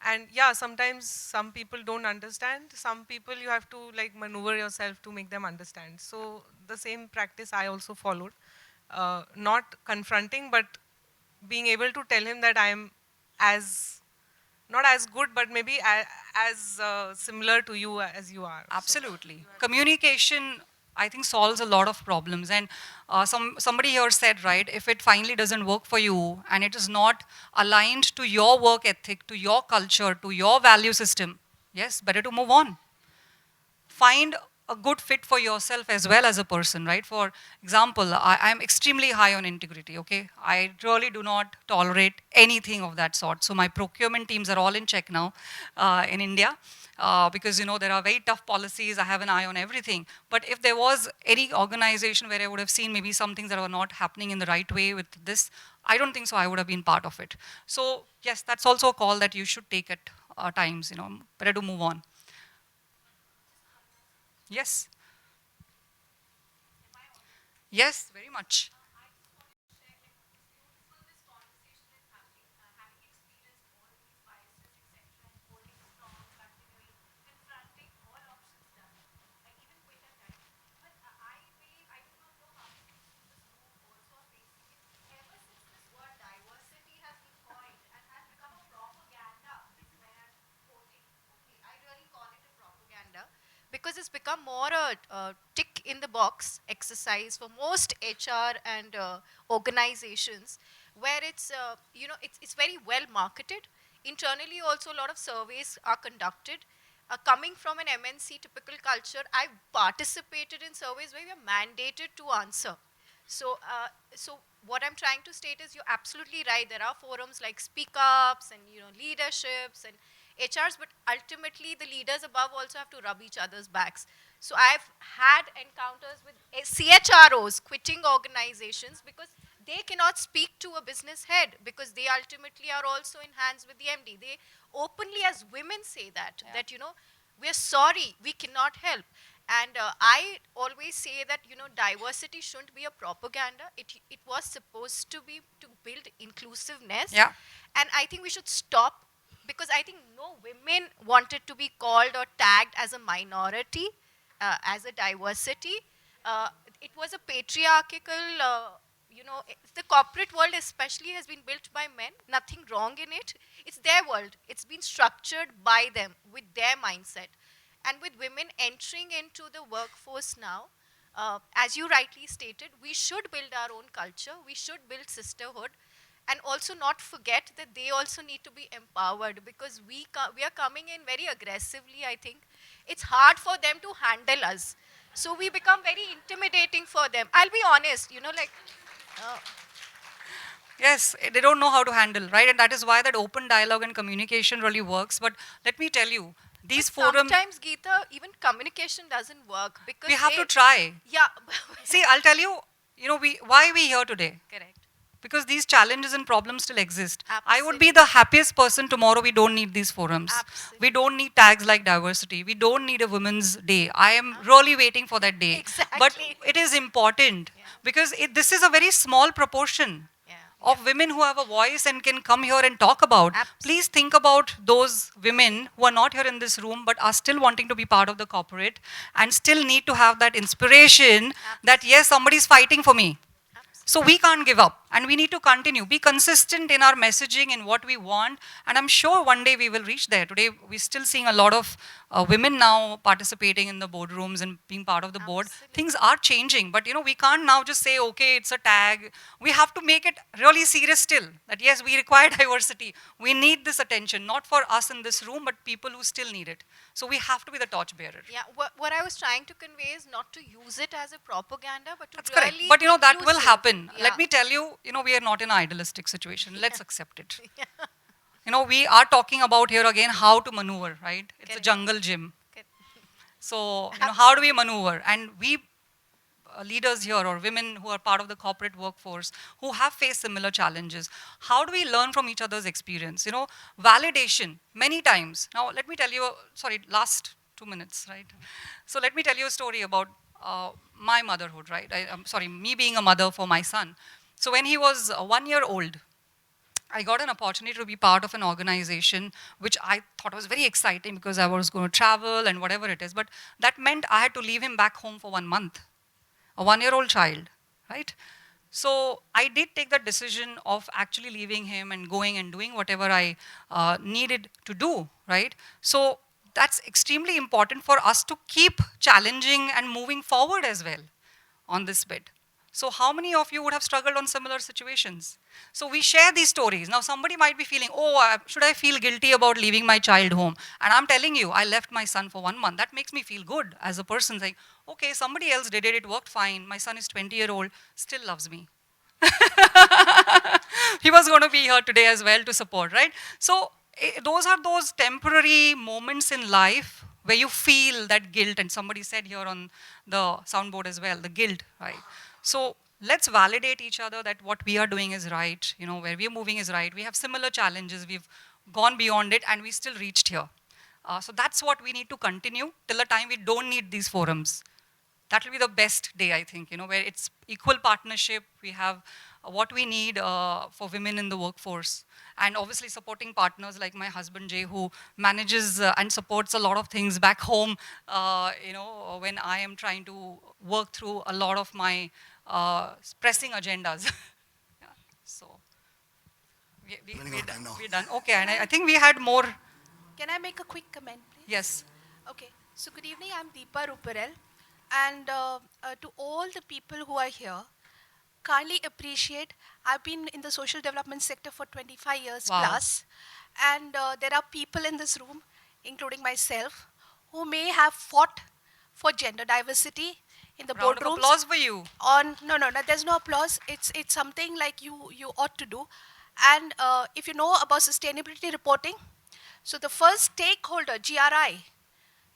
S9: And yeah, sometimes some people don't understand. Some people you have to like maneuver yourself to make them understand. So the same practice I also followed. Not confronting, but being able to tell him that I am as, not as good, but maybe as similar to you as you are.
S2: Absolutely. Communication, I think, solves a lot of problems. And somebody here said, right, if it finally doesn't work for you and it is not aligned to your work ethic, to your culture, to your value system, yes, better to move on. Find a good fit for yourself as well as a person, right? For example, I'm extremely high on integrity, okay? I really do not tolerate anything of that sort. So my procurement teams are all in check now in India because, there are very tough policies. I have an eye on everything. But if there was any organization where I would have seen maybe some things that were not happening in the right way with this, I don't think so I would have been part of it. So yes, that's also a call that you should take at times, better to move on. Yes. Yes, very much.
S10: Because it's become more a tick in the box exercise for most HR and organizations, where it's very well marketed. Internally also a lot of surveys are conducted. Coming from an MNC typical culture, I've participated in surveys where we are mandated to answer. So what I'm trying to state is you're absolutely right. There are forums like Speak Ups and leaderships and HRs, but ultimately the leaders above also have to rub each other's backs. So I've had encounters with CHROs quitting organizations because they cannot speak to a business head because they ultimately are also in hands with the MD. They openly as women say that, we're sorry, we cannot help. And I always say that, diversity shouldn't be a propaganda. It was supposed to be to build inclusiveness.
S2: Yeah.
S10: And I think we should stop, because I think no women wanted to be called or tagged as a minority, as a diversity. It was a patriarchal, the corporate world especially has been built by men. Nothing wrong in it. It's their world. It's been structured by them with their mindset. And with women entering into the workforce now, as you rightly stated, we should build our own culture. We should build sisterhood. And also not forget that they also need to be empowered, because we are coming in very aggressively, I think. It's hard for them to handle us. So we become very intimidating for them. I'll be honest,
S2: Yes, they don't know how to handle, right? And that is why that open dialogue and communication really works. But let me tell you, these forums...
S10: Sometimes, Geeta, even communication doesn't work because
S2: we have to try.
S10: Yeah.
S2: See, I'll tell you, why are we here today?
S10: Correct.
S2: because these challenges and problems still exist. I would be
S10: Absolutely.
S2: the happiest person tomorrow. We don't need these forums.
S10: Absolutely.
S2: We don't need tags like diversity. We don't need a Women's Day. I am really waiting for that day. But
S10: Exactly.
S2: it is important
S10: Yeah.
S2: because this is a very small proportion
S10: Yeah.
S2: of women who have a voice and can come here and talk about. Please think about those women who are not here in this room but are still wanting to be part of the corporate and still need to have that inspiration that yes, somebody is fighting for me. So we can't give up and we need to continue. Be consistent in our messaging and what we want. And I'm sure one day we will reach there. Today we're still seeing a lot of women now participating in the boardrooms and being part of the board. Things are changing, but we can't now just say, okay, it's a tag. We have to make it really serious still. That yes, we require diversity. We need this attention, not for us in this room, but people who still need it. So we have to be the torchbearer.
S10: Yeah, what I was trying to convey is not to use it as a propaganda, but to
S2: That's
S10: really
S2: correct. But that will
S10: inclusive.
S2: happen.
S10: Yeah.
S2: Let me tell you, we are not in an idealistic situation. Let's accept it. We are talking about here again how to maneuver, right? It's a
S10: Correct.
S2: jungle gym.
S10: Correct.
S2: So, how do we maneuver? And we leaders here or women who are part of the corporate workforce who have faced similar challenges, how do we learn from each other's experience? Validation, many times. Now, let me tell you, sorry, last 2 minutes, right? So let me tell you a story about my motherhood, right? I'm sorry, me being a mother for my son. So when he was 1 year old, I got an opportunity to be part of an organization which I thought was very exciting because I was going to travel and whatever it is. But that meant I had to leave him back home for 1 month, a 1-year-old child, right? So I did take the decision of actually leaving him and going and doing whatever I needed to do, right? So that's extremely important for us to keep challenging and moving forward as well on this bit. So how many of you would have struggled on similar situations? So we share these stories. Now somebody might be feeling, oh, should I feel guilty about leaving my child home? And I'm telling you, I left my son for 1 month. That makes me feel good as a person saying, okay, somebody else did it, it worked fine. My son is 20-year-old, still loves me. He was going to be here today as well to support, right? So those are those temporary moments in life where you feel that guilt, and somebody said here on the soundboard as well, the guilt, right? So let's validate each other that what we are doing is right, where we are moving is right. We have similar challenges, we've gone beyond it, and we still reached here. So that's what we need to continue till the time we don't need these forums. That will be the best day, I think, where it's equal partnership. We have what we need for women in the workforce. And obviously supporting partners like my husband, Jay, who manages and supports a lot of things back home, when I am trying to work through a lot of my pressing agendas. Yeah, so we're done. Okay, and I think we had more.
S3: Can I make a quick comment, please?
S2: Yes.
S3: Okay. So good evening. I'm Deepa Ruparel. And to all the people who are here, kindly appreciate, I've been in the social development sector for 25 years
S2: Wow.
S3: plus. And there are people in this room, including myself, who may have fought for gender diversity in the
S2: Round of
S3: boardrooms.
S2: applause for you.
S3: No, there's no applause. It's something like you ought to do. And if you know about sustainability reporting, so the first stakeholder, GRI,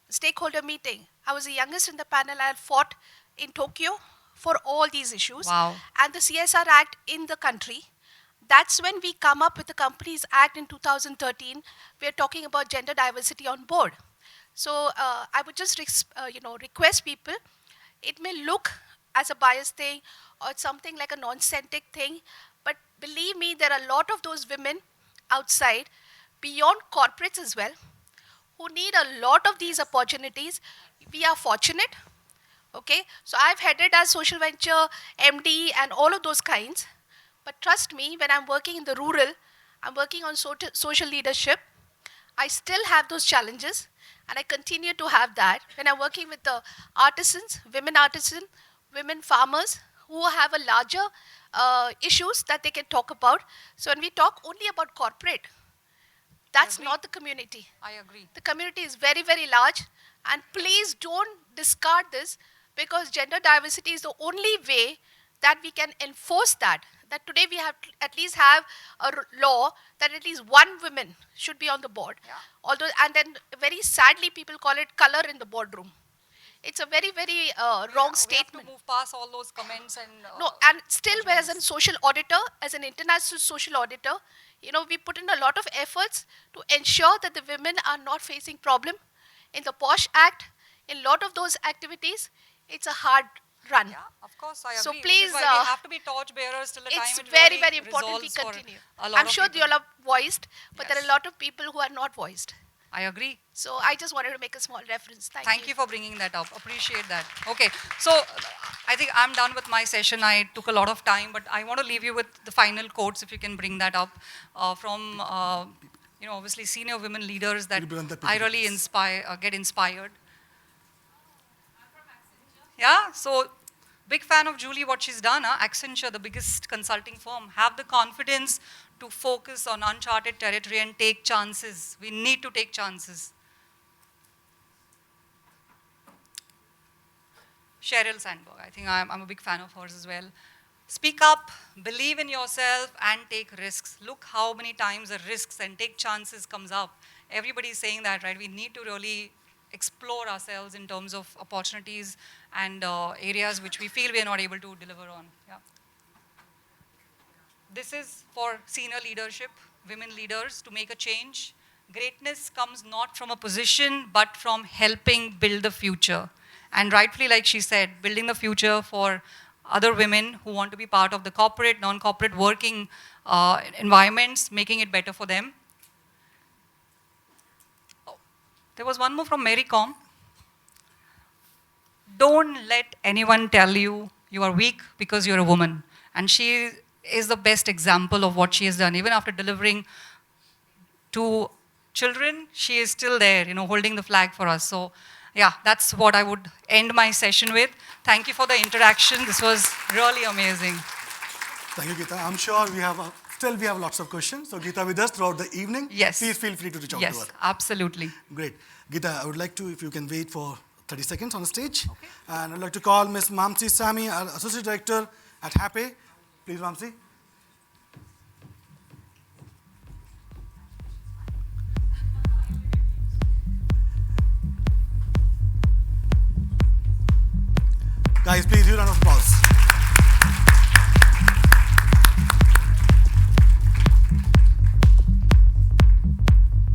S3: stakeholder meeting, I was the youngest in the panel. I had fought in Tokyo for all these issues.
S2: Wow.
S3: And the CSR Act in the country. That's when we come up with the Companies Act in 2013. We're talking about gender diversity on board. So I would just request people. It may look as a biased thing or something like a nonsensical thing, but believe me, there are a lot of those women outside, beyond corporates as well, who need a lot of these opportunities. We are fortunate, okay? So I've headed as social venture, MD, and all of those kinds. But trust me, when I'm working in the rural, I'm working on social leadership. I still have those challenges, and I continue to have that. When I'm working with the artisans, women farmers, who have a larger issues that they can talk about. So when we talk only about corporate, that's not the community.
S2: I agree.
S3: The community is very, very large. And please don't discard this, because gender diversity is the only way that we can enforce that. That today we have to at least have a law that at least one woman should be on the board.
S2: Yeah.
S3: Although, and then very sadly people call it color in the boardroom.
S11: It's a very, very wrong
S2: We have
S11: statement.
S2: to move past all those comments and
S11: No, and still, whereas as a social auditor, as an international social auditor, we put in a lot of efforts to ensure that the women are not facing problem. In the POSH Act, in a lot of those activities, it's a hard run.
S2: Yeah, of course, I
S11: So
S2: agree.
S11: please,
S2: Which is why we have to be torch bearers till the time
S11: it's
S2: it
S11: very,
S2: really
S11: very important we
S2: resolves for
S11: continue.
S2: a lot
S11: I'm
S2: of
S11: sure
S2: people.
S11: you all are voiced, but there are a
S2: Yes.
S11: lot of people who are not voiced.
S2: I agree.
S11: So I just wanted to make a small reference.
S2: Thank you for bringing that up. Appreciate that. Okay, so I think I'm done with my session. I took a lot of time, but I want to leave you with the final quotes, if you can bring that up, from obviously senior women leaders that I really get inspired. Yeah, so big fan of Julie, what she's done. Accenture, the biggest consulting firm, have the confidence to focus on uncharted territory and take chances. We need to take chances. Sheryl Sandberg, I think I'm a big fan of hers as well. Speak up, believe in yourself, and take risks. Look how many times the risks and take chances comes up. Everybody's saying that, right? We need to really explore ourselves in terms of opportunities and areas which we feel we are not able to deliver on. Yeah. This is for senior leadership, women leaders, to make a change. Greatness comes not from a position, but from helping build the future. And rightfully, like she said, building the future for other women who want to be part of the corporate, non-corporate working environments, making it better for them. Oh, there was one more from Mary Com. Don't let anyone tell you you are weak because you're a woman. And she is the best example of what she has done. Even after delivering 2 children, she is still there, holding the flag for us. So yeah, that's what I would end my session with. Thank you for the interaction. This was really amazing.
S1: Thank you, Geeta. I'm sure we have lots of questions. So Geeta with us throughout the evening.
S2: Yes.
S1: Please feel free to reach out to her.
S2: Yes, absolutely.
S1: Great. Geeta, I would like to, if you can wait for 30 seconds on the stage. Okay. And I'd like to call Ms. Mamsi Sami, our Associate Director at Happy. Please, Mamsi. Guys, please, you round of applause.